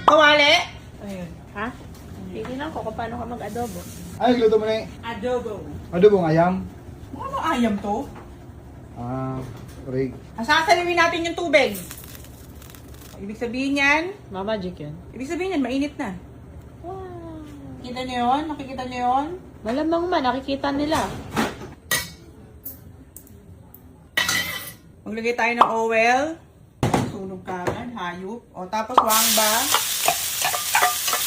Kawali? Ayun. Ha? Titignan ko kung paano ka mag-adobo. Ay, luto mo na eh. Adobo. Adobong ayam. Ano ayam to? Ah, rig. Asasalimin natin yung tubig. Ibig sabihin yan, Mamagic yun. ibig sabihin yan, mainit na. Wow. Kita nyo yun? Nakikita nyo yun? Malamang man, nakikita nila. Maglagay tayo ng oil. Sunog kaagad, hayop. O, tapos wangba.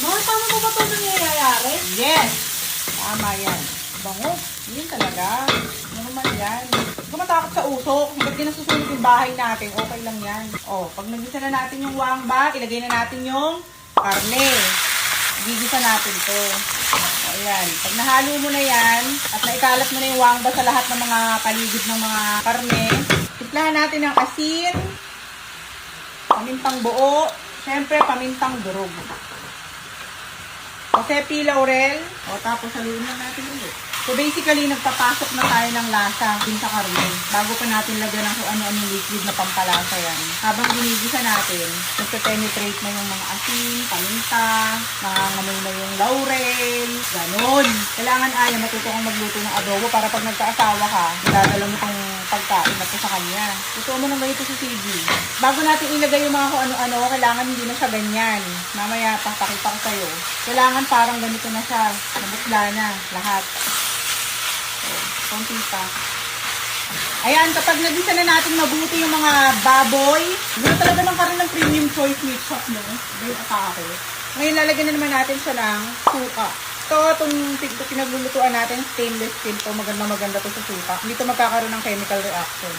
Mahal, paano mo ba ito nangyayari? Yes! Tama yan. Bango. Yun talaga. Normal yan. Huwag ka matakot sa usok. Hanggang di nasusunog yung bahay natin, okay lang yan. O, pag nagisa na natin yung wangba, ilagay na natin yung karne. Gigisa natin to. O, ayan. Pag nahalo mo na yan, at naikalat mo na yung wangba sa lahat ng mga paligid ng mga karne, timplahan natin ng asin, pamintang buo, syempre pamintang durog. Osepi laurel, o tapos haluin na natin ulit. So basically, nagpapasok na tayo ng lasa din sa karne. Bago pa natin lagyan ng kung ano-ano liquid na pampalasa yan. Habang ginigisa natin, nagpe-penetrate na yung mga asin, paminta, nangangamoy na yung laurel, ganon. Kailangan matuto kang magluto ng adobo para pag nagkaasawa ka, madadala mo tong pagkain na to sa kanya. Gusto mo nang ganito sa CG. Bago natin ilagay yung mga kung ano-ano, kailangan hindi na siya ganyan. Mamaya, papakita ko sa'yo. Kailangan parang ganito na siya. Nabutla na lahat. Konti pa. Ayan, kapag nagisa na natin mabuti yung mga baboy, hindi talaga ng karoon ng premium choice meat shop, no? Dahil atake. Ngayon, lalagyan na naman natin siya ng suka. Itong pinaglulutuan natin, stainless steel to. Maganda to sa suka. Hindi to magkakaroon ng chemical reaction.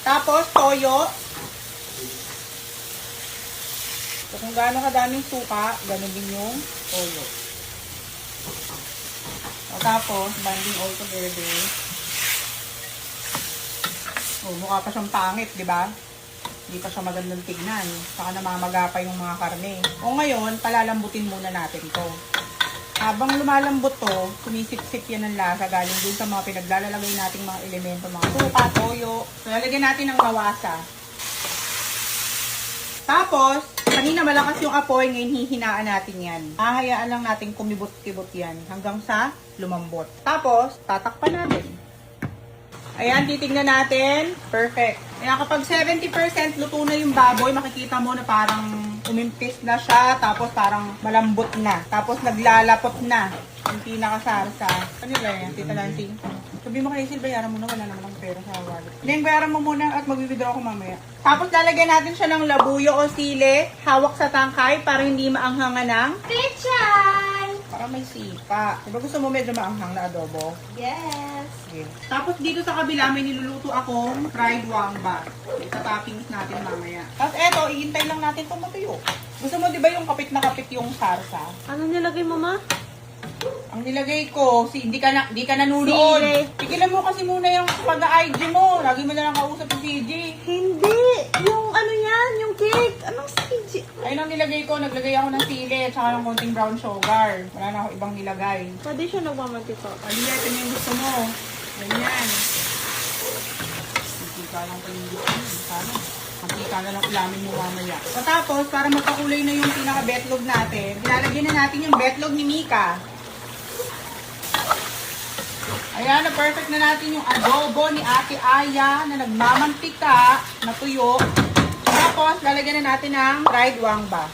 Tapos, toyo. So, kung gaano kadaming suka, ganun din yung toyo. O, tapos, banding all together. O, mukha pa siyang pangit, di ba? Hindi pa siya magandang tignan. Saka namamaga pa yung mga karne. O, ngayon, palalambutin muna natin to. Habang lumalambot to, sumisip-sip yan ng lasa galing dun sa mga pinaglalagay nating mga elemento, mga suka, toyo. So, lalagyan natin ng mawasa. Tapos, kanina malakas yung apoy, ngayon hihinaan natin yan. Hahayaan lang natin kumibot-kibot yan hanggang sa lumambot. Tapos, tatakpan natin. Ayan, titignan natin. Perfect. Kaya kapag 70% luto na yung baboy, makikita mo na parang umimpis na siya, tapos parang malambot na. Tapos naglalapot na yung pinakasarsa. Ano ba yan, Tita Nancy? Sabi mo kay Sil, bayaran mo na, wala naman ang pera sa wallet. Then, bayaran mo muna at mag-withdraw ko mamaya. Tapos, lalagyan natin siya ng labuyo o sili, hawak sa tangkay para hindi maanghangan ng Pichay! para may sipa. Diba gusto mo medyo maanghang na adobo? Yes! Okay. Tapos, dito sa kabila, may niluluto akong fried wangba. Ita-toppings natin mamaya. Tapos, eto, iintay lang natin itong matuyo. Gusto mo, di ba yung kapit na kapit yung sarsa? Ano nilagay mo, ma? Ang nilagay ko, hindi ka nanunood. Sili. Pigilan mo kasi muna yung pag-IG mo. Lagi mo na lang kausap yung CG. Hindi! Yung ano yan, yung cake. Anong CG? Ayun ang nilagay ko. Naglagay ako ng sili at saka ng konting brown sugar. Wala na ako ibang nilagay. Pwede siya nagmamantika. Aliyah, ito na yung gusto mo. Ganyan. Mantika lang pa yung gusto mo. Sana. Mantika na lang ulamin mo mamaya. So, tapos, para magpakulay na yung pinaka-betlog natin, ilalagyan na natin yung betlog ni Mika. Ayan, na perfect na natin yung adobo ni Ate Aya na nagmamantika na tuyo. Tapos, lalagyan na natin ng fried wangba.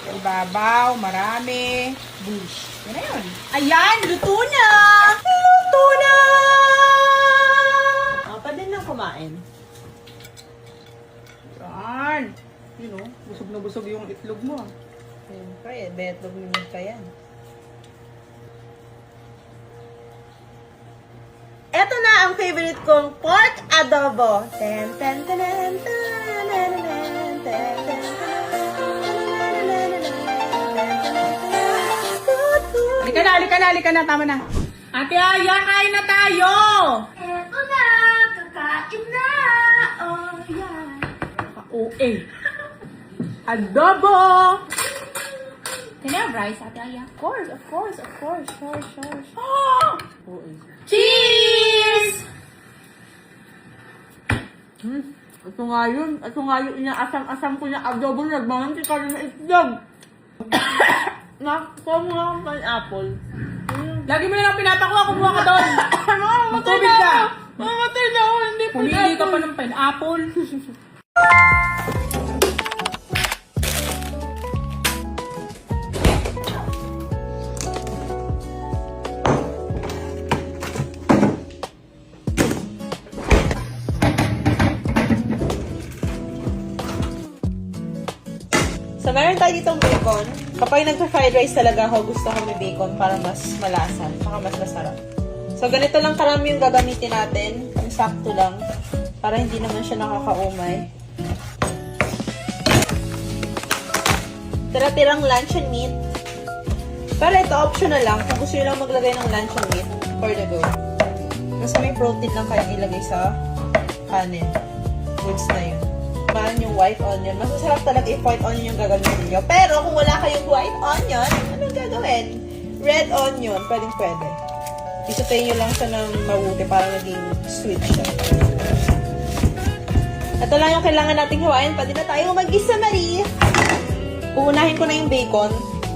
Ibabaw, marami, bush. Yan na yun. Ayan, luto na! Luto na! Pwede nang kumain. Yan. Yun o, busog na busog yung itlog mo. Siyempre, betlog ni Mika yan. Ito na ang favorite kong pork adobo. Ten, ten, ten, ten, ten, ten, ten, ten, ten, Halika na, tama na. Ate Aya, kain na tayo! Eto na, kakain na. Oh, yeah. OA. Adobo! Can I have rice, Ate Aya? Of course. Sure. OA. Cheers! Ito nga yun. Ito nga yung inaasam-asam ko na adobo na nagmamantika rin na itlog. Nakuha mo nga ang pineapple. Lagi mo na lang pinapakuha, kumuha ka doon. Magtubig ka. Mamatay na ako, hindi po Pumili ka pa ng pineapple. So, meron tayo ditong bacon. Kapag nagpa-fried rice talaga ako, gusto ko may bacon para mas malasa, saka mas masarap. So, ganito lang karami yung gagamitin natin. Yung sakto lang. Para hindi naman siya nakakaumay. Tira-tirang luncheon meat. Pero ito, optional lang. Kung gusto nyo lang maglagay ng luncheon meat, for the go. Kasi may protein lang kayong ilagay sa kanin. Goods na yun. Man yung white onion. Mas masarap talaga if white onion yung gagamitin nyo. Pero kung wala kayong white onion, anong gagawin? Red onion. Pwede. Isutain nyo lang siya ng mabuti para naging sweet siya. Ito lang yung kailangan nating hawain. Pwede na tayo mag-isa, Marie. Uunahin ko na yung bacon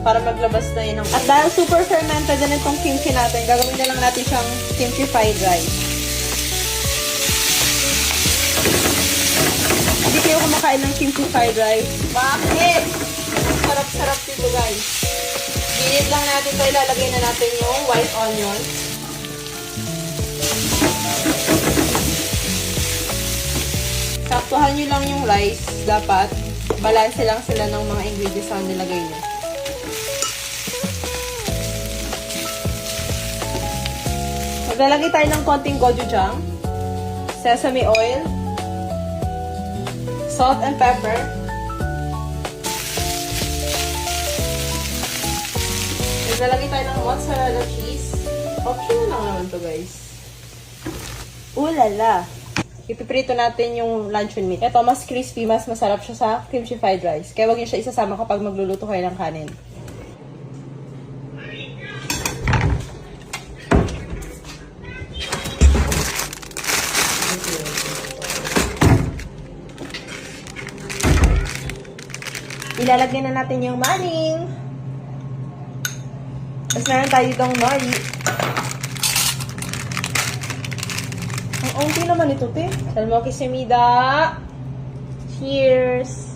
para maglabas na yun. At dahil super fermented na itong kimchi natin, gagawin na lang natin siyang kimchi fried rice. Hindi kayo kumakain ng kimchi fried rice. Bakit? Sarap-sarap dito, guys. Ginit lang natin ito. Ilalagay na natin yung white onion. Saktuhan nyo lang yung rice. Dapat, balanse lang sila ng mga ingredients na nilagay nyo. Maglalagay tayo ng konting gochujang, sesame oil, salt and pepper, maglalagay tayo ng mozzarella cheese. Optional lang naman to, guys. Ulala! Ipiprito natin yung luncheon meat. Ito, mas crispy, mas masarap siya sa kimchi fried rice. Kaya wag niyo siya isasama kapag magluluto kayo ng kanin. Ilalagay na natin yung maning. Tapos meron tayo ditong nori. Ang unti naman ito, te. Salmoki semida. Cheers.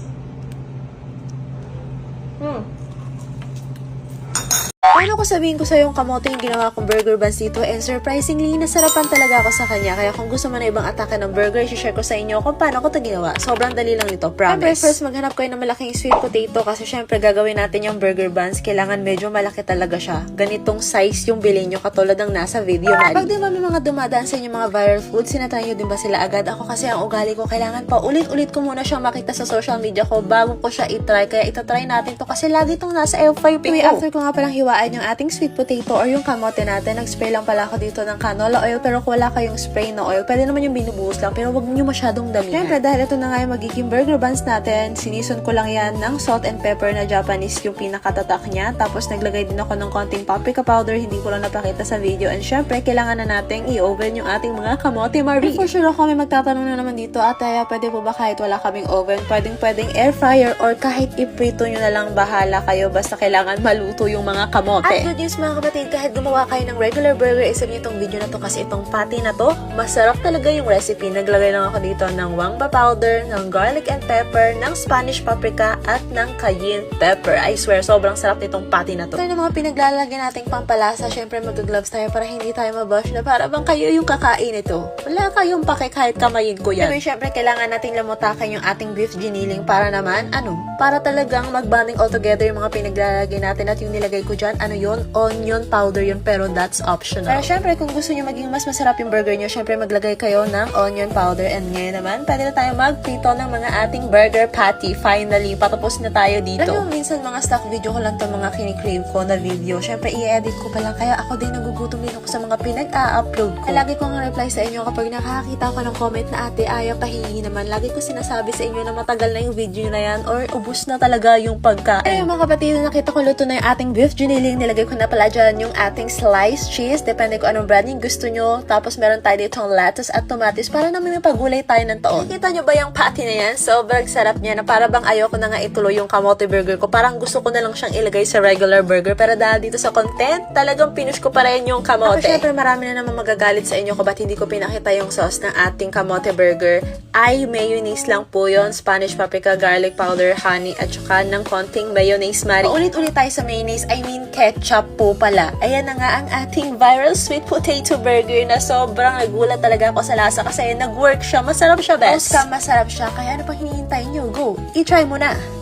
Paano ko sabihin ko sa yung kamote yung ginawa kong burger buns dito, and surprisingly, nasarapan talaga ako sa kanya. Kaya kung gusto mo na ibang atake ng burger, share ko sa inyo kung paano ko ito ginawa. Sobrang dali lang nito, promise. Siyempre, first maghanap kayo ng malaking sweet potato kasi syempre gagawin natin yung burger buns. Kailangan medyo malaki talaga siya. Ganitong size yung bilhin nyo katulad ng nasa video na. Pag di ba may mga dumadaan sa inyo mga viral foods, sinatry nyo din ba sila agad? Ako kasi ang ugali ko, kailangan pa ulit-ulit ko muna siyang makita sa social media ko bago ko siya itry. Kaya itatry natin to kasi lagi itong nasa F5 ko. After ko nga palang hiwaan yung ating sweet potato or yung kamote natin, nag-spray lang pala ako dito ng canola oil, pero kung wala kayong spray na oil, pwede naman yung binubuhos lang, pero wag nyo masyadong damihan. Siyempre, dahil ito na nga yung magiging burger buns natin, sinison ko lang yan ng salt and pepper na Japanese yung pinakatatak niya, tapos naglagay din ako ng konting paprika powder, hindi ko lang napakita sa video, and syempre, kailangan na nating i-oven yung ating mga kamote Marie. For sure ako may magtatanong na naman dito, Ataya, pwede po ba kahit wala kaming oven, pwedeng air fryer, or kahit iprito nyo na lang, bahala kayo, basta kailangan maluto yung mga kamote. At good news mga kapatid, kahit gumawa kayo ng regular burger, isip niyo itong video na to kasi itong patty na to, masarap talaga yung recipe. Naglagay lang ako dito ng wangba powder, ng garlic and pepper, ng Spanish paprika, at ng cayenne pepper. I swear, sobrang sarap nitong patty na to. Ito yung mga pinaglalagay nating pampalasa. Syempre, mag-gloves tayo para hindi tayo mabash na para bang kayo yung kakain ito. Wala kayong pake kahit kamayin ko yan. Syempre, kailangan nating lamutakan yung ating beef giniling para naman, para talagang mag-bonding all together yung mga pinaglalagay natin. At yung nilagay ko dyan, yun? Onion powder yun, pero that's optional. Pero syempre, kung gusto nyo maging mas masarap yung burger nyo, syempre maglagay kayo ng onion powder. And ngayon naman, pwede na tayo magprito ng mga ating burger patty. Finally, patapos na tayo dito. Alam nyo, minsan mga stock video ko lang to mga kinikrave ko na video. Syempre, i-edit ko pa lang, kaya ako din nagugutom din ako sa mga pinag-a-upload ko. Lagi ko nga reply sa inyo kapag nakakita ko ng comment na ate, ayaw pahingi naman. Lagi ko sinasabi sa inyo na matagal na yung video na yan or ubus na talaga yung pagkain. Pero yung mga kapatid, nakita ko luto na yung ating beef giniling nilagay ko na pala dyan yung ating sliced cheese. Depende kung anong brand yung gusto nyo. Tapos meron tayo ditong lettuce at tomatis para namin may pagulay tayo ng taon. Nakita nyo ba yung patty na yan? Sobrang sarap niya na para bang ayoko na nga ituloy yung kamote burger ko. Parang gusto ko na lang siyang ilagay sa regular burger. Pero dahil dito sa content, talagang pinush ko pa rin yung kamote. Ako syempre marami na naman magagalit sa inyo ko ba't hindi ko pinakita yung sauce ng ating kamote burger. Ay mayonnaise lang po yun. Spanish paprika, garlic powder, honey, at saka ng konting mayonnaise mari. Ulit-ulit tayo sa mayonnaise, I mean ketchup po pala. Ayan na nga ang ating viral sweet potato burger na sobrang nagulat talaga ako sa lasa kasi nag-work siya. Masarap siya, best. Masarap siya, kaya ano pang hinihintay nyo? Go! I-try mo na!